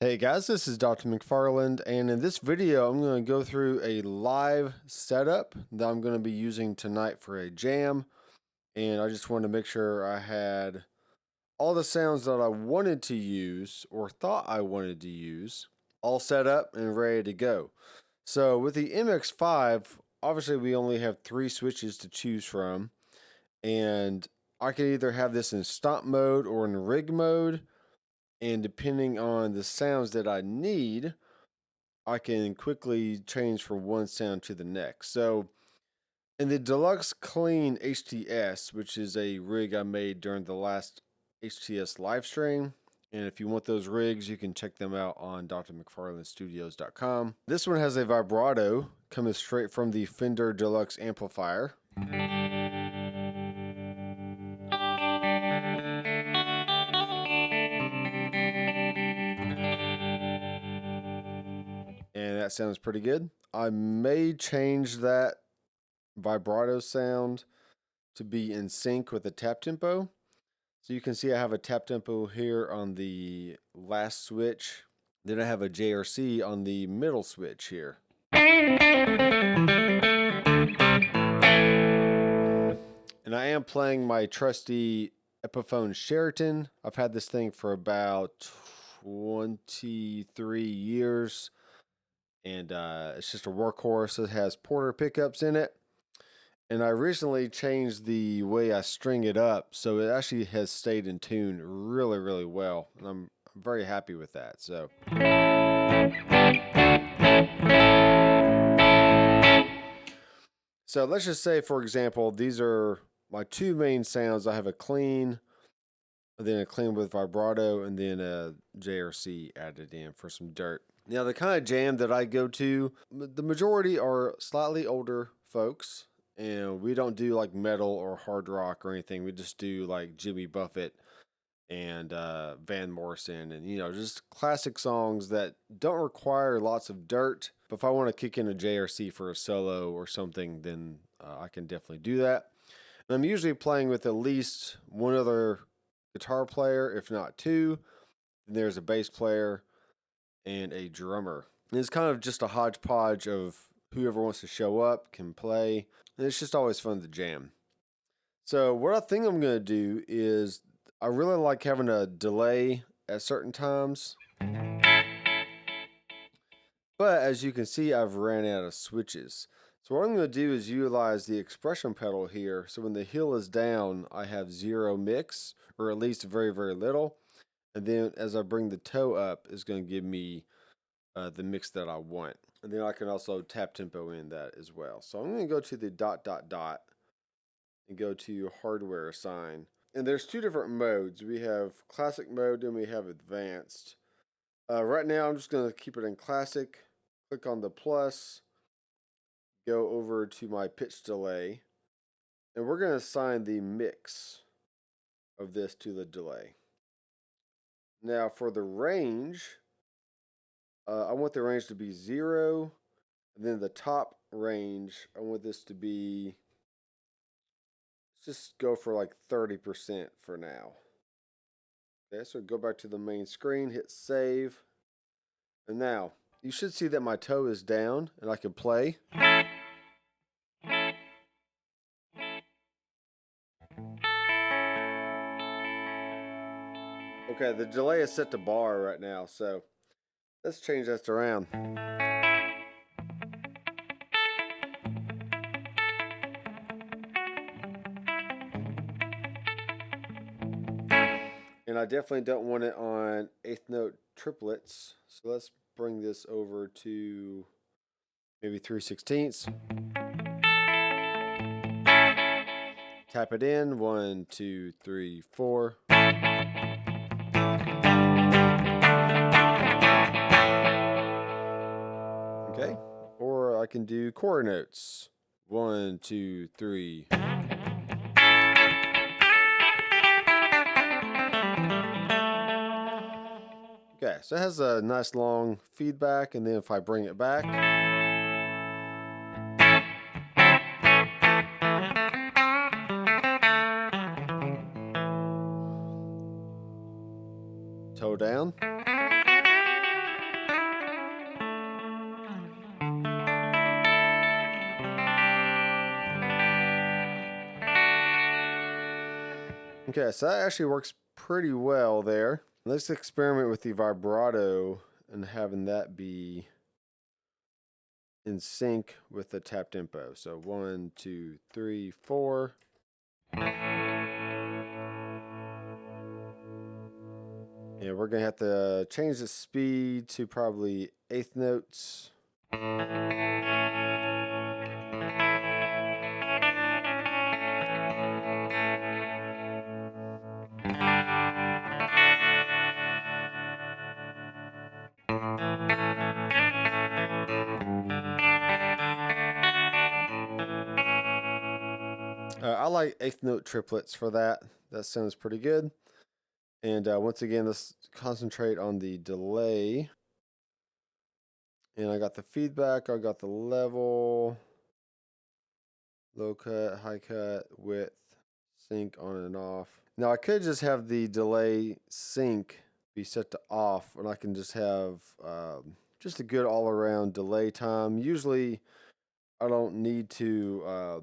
Hey guys, this is Dr. Mcfarland, and in this video I'm going to go through a live setup that I'm going to be using tonight for a jam. And I just wanted to make sure I had all the sounds that I wanted to use or thought I wanted to use all set up and ready to go. So with the MX5, obviously we only have 3 switches to choose from, and I can either have this in stomp mode or in rig mode. And depending on the sounds that I need, I can quickly change from one sound to the next. So in the Deluxe Clean HTS, which is a rig I made during the last HTS live stream, and if you want those rigs, you can check them out on drmcfarlandstudios.com. This one has a vibrato coming straight from the Fender Deluxe amplifier. And that sounds pretty good. I may change that vibrato sound to be in sync with the tap tempo. So you can see I have a tap tempo here on the last switch. Then I have a JRC on the middle switch here. And I am playing my trusty Epiphone Sheraton. I've had this thing for about 23 years. And it's just a workhorse. It has Porter pickups in it. And I recently changed the way I string it up, so it actually has stayed in tune really, really well. And I'm very happy with that. So let's just say, for example, these are my 2 main sounds. I have a clean, then a clean with vibrato, and then a JRC added in for some dirt. Now, the kind of jam that I go to, the majority are slightly older folks. And we don't do like metal or hard rock or anything. We just do like Jimmy Buffett and Van Morrison and, just classic songs that don't require lots of dirt. But if I want to kick in a JRC for a solo or something, then I can definitely do that. And I'm usually playing with at least one other guitar player, if not 2. Then there's a bass player and a drummer. And it's kind of just a hodgepodge of whoever wants to show up can play. And it's just always fun to jam. So what I think I'm going to do is I really like having a delay at certain times. But as you can see, I've ran out of switches. So what I'm going to do is utilize the expression pedal here. So when the hill is down, I have 0 mix, or at least very, very little. And then as I bring the toe up, it's going to give me the mix that I want. And then I can also tap tempo in that as well. So I'm going to go to the ... and go to hardware assign. And there's 2 different modes. We have classic mode and we have advanced. Right now I'm just going to keep it in classic. Click on the plus. Go over to my pitch delay. And we're going to assign the mix of this to the delay. Now for the range, I want the range to be 0. And then the top range, I want this to be, let's just go for like 30% for now. Okay, so go back to the main screen, hit save. And now, you should see that my toe is down and I can play. Okay, the delay is set to bar right now, so let's change that around. And I definitely don't want it on 8th note triplets, so let's bring this over to maybe 3/16. Tap it in, 1, 2, 3, 4. Okay, or I can do quarter notes. 1, 2, 3. Okay, so it has a nice long feedback, and then if I bring it back, toe down. Okay, so that actually works pretty well there. Let's experiment with the vibrato and having that be in sync with the tap tempo. So 1, 2, 3, 4. And we're going to have to change the speed to probably eighth notes. I like eighth note triplets for that. That sounds pretty good. And once again, let's concentrate on the delay. And I got the feedback, I got the level, low cut, high cut, width, sync on and off. Now I could just have the delay sync be set to off, and I can just have just a good all around delay time. Usually I don't need to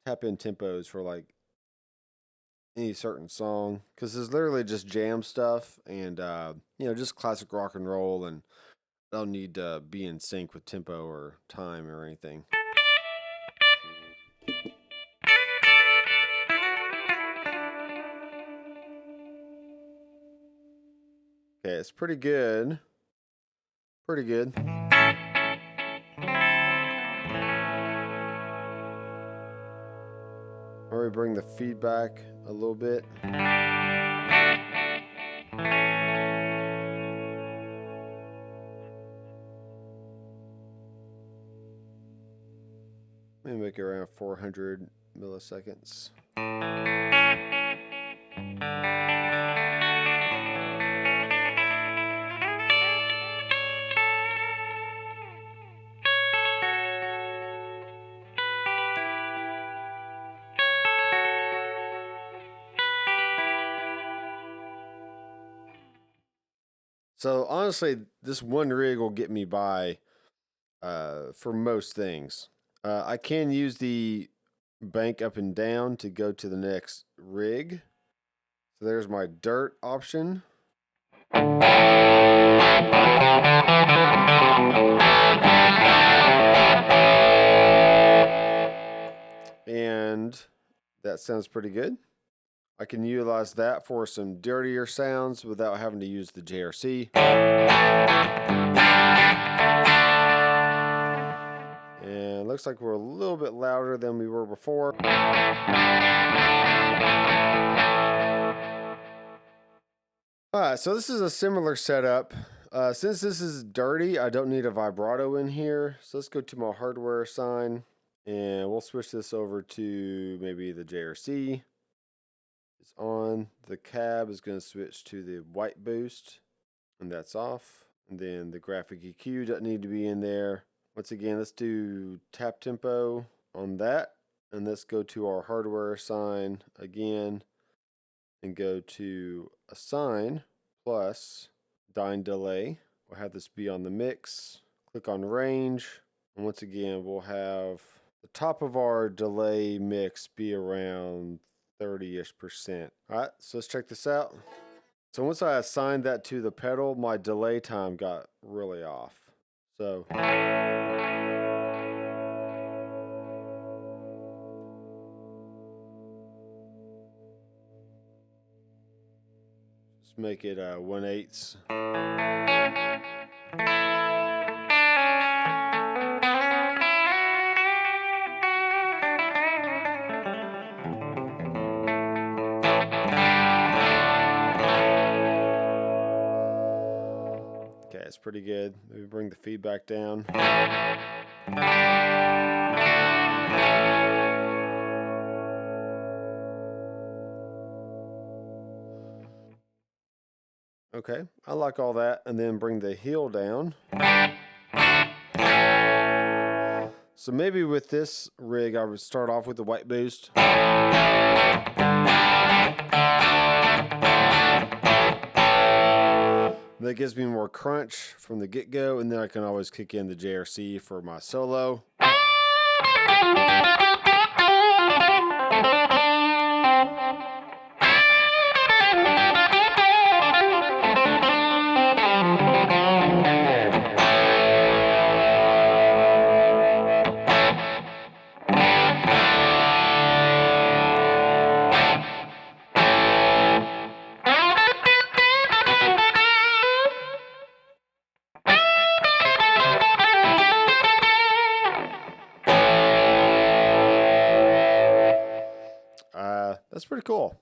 tap in tempos for like any certain song because it's literally just jam stuff and just classic rock and roll, and I don't need to be in sync with tempo or time or anything. Okay, it's pretty good. Pretty good. Or we bring the feedback a little bit. Maybe make it around 400 milliseconds. So honestly, this one rig will get me by for most things. I can use the bank up and down to go to the next rig. So there's my dirt option. And that sounds pretty good. I can utilize that for some dirtier sounds without having to use the JRC. And looks like we're a little bit louder than we were before. Alright, so this is a similar setup. Since this is dirty, I don't need a vibrato in here. So let's go to my hardware sign and we'll switch this over to maybe the JRC. It's on. The cab is going to switch to the white boost, and that's off. And then the graphic EQ doesn't need to be in there. Once again, let's do tap tempo on that. And let's go to our hardware sign again and go to assign plus dyne delay. We'll have this be on the mix. Click on range. And once again, we'll have the top of our delay mix be around 30-ish%. All right, so let's check this out. So once I assigned that to the pedal, my delay time got really off. So just make it 1/8. Okay, it's pretty good. Maybe bring the feedback down. Okay, I like all that. And then bring the heel down. So maybe with this rig, I would start off with the white boost. That gives me more crunch from the get-go, and then I can always kick in the JRC for my solo. That's pretty cool.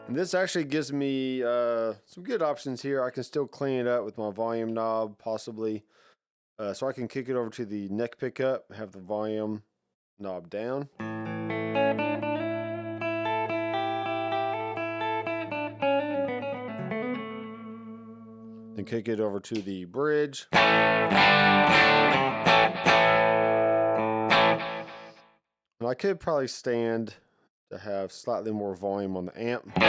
And this actually gives me some good options here. I can still clean it up with my volume knob, possibly. So I can kick it over to the neck pickup, have the volume knob down. Then kick it over to the bridge. And I could probably stand to have slightly more volume on the amp. If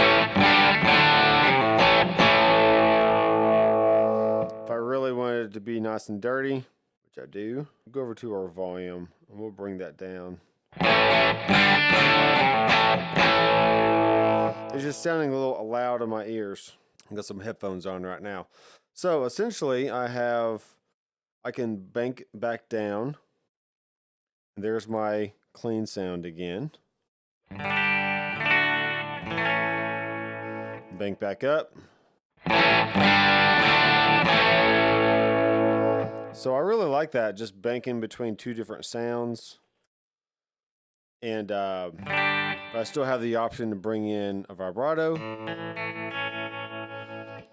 I really wanted it to be nice and dirty, which I do, go over to our volume and we'll bring that down. It's just sounding a little loud in my ears. I've got some headphones on right now. So essentially I can bank back down. And there's my clean sound again. Bank back up. So I really like that, just banking between two different sounds. And but I still have the option to bring in a vibrato. I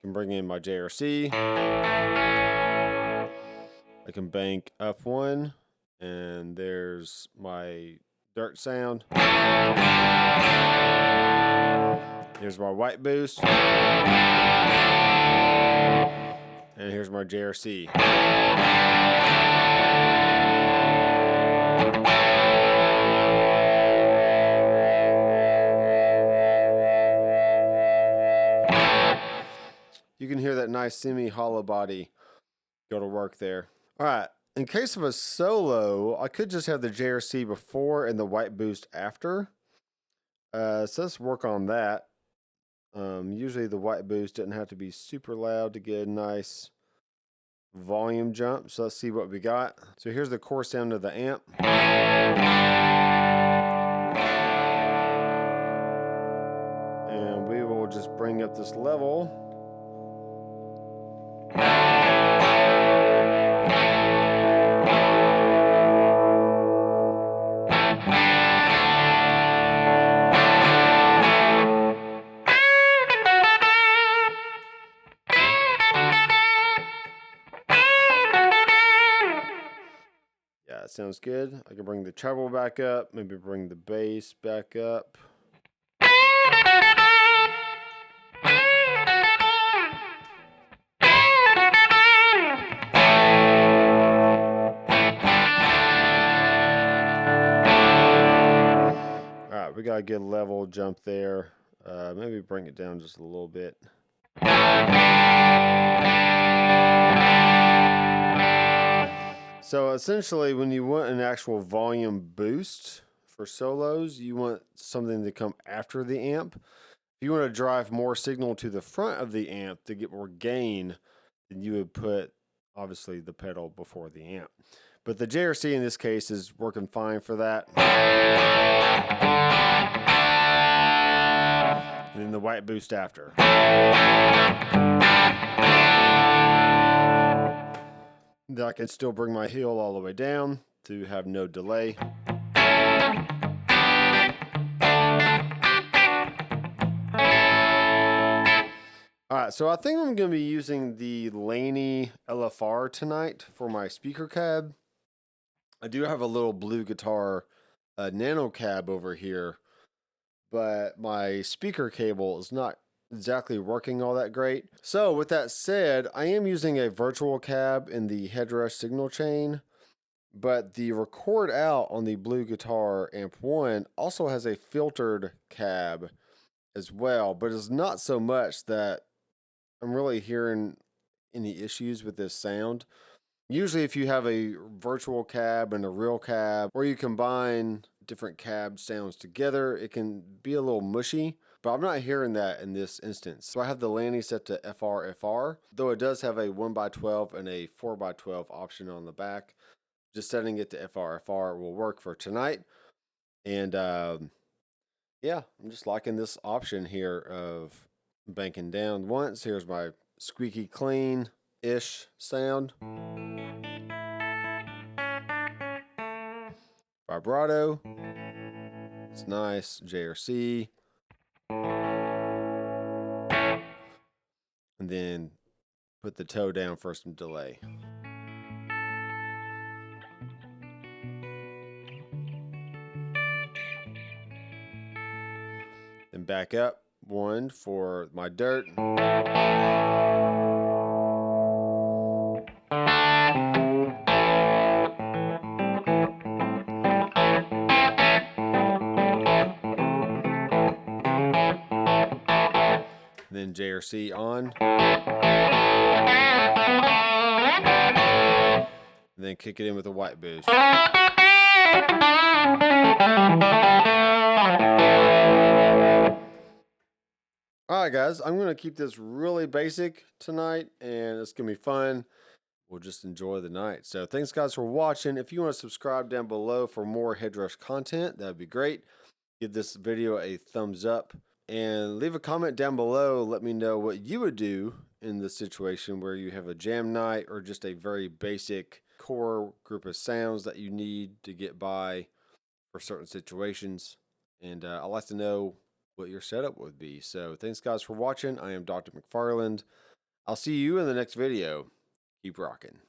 can bring in my JRC. I can bank up one, and there's my dirt sound. Here's my white boost. And here's my JRC. You can hear that nice semi-hollow body go to work there. All right, in case of a solo, I could just have the JRC before and the white boost after. So let's work on that. Usually the white boost didn't have to be super loud to get a nice volume jump. So let's see what we got. So here's the core sound of the amp. And we will just bring up this level. Yeah, it sounds good. I can bring the treble back up, maybe bring the bass back up. All right, we got a good level jump there. Maybe bring it down just a little bit. So essentially, when you want an actual volume boost for solos, you want something to come after the amp. If you want to drive more signal to the front of the amp to get more gain, then you would put, obviously, the pedal before the amp. But the JRC in this case is working fine for that. And then the white boost after. Then I can still bring my heel all the way down to have no delay. Alright, so I think I'm going to be using the Laney LFR tonight for my speaker cab. I do have a little blue guitar nano cab over here, but my speaker cable is not exactly working all that great. So with that said, I am using a virtual cab in the Headrush signal chain, but the record out on the blue guitar amp 1 also has a filtered cab as well, but it's not so much that I'm really hearing any issues with this sound. Usually if you have a virtual cab and a real cab, or you combine different cab sounds together, it can be a little mushy, but I'm not hearing that in this instance. So I have the Laney set to FR, though it does have a 1x12 and a 4x12 option on the back. Just setting it to FR will work for tonight. And yeah, I'm just liking this option here of banking down once. Here's my squeaky clean-ish sound. vibrato. It's nice. JRC. And then put the toe down for some delay. Then back up 1 for my dirt. Then JRC on. And then kick it in with a white boost. Alright guys, I'm going to keep this really basic tonight, and it's going to be fun. We'll just enjoy the night. So thanks guys for watching. If you want to subscribe down below for more Headrush content, that would be great. Give this video a thumbs up and leave a comment down below. Let me know what you would do in the situation where you have a jam night or just a very basic core group of sounds that you need to get by for certain situations. And I'd like to know what your setup would be. So thanks guys for watching. I am Dr. Mcfarland. I'll see you in the next video. Keep rocking.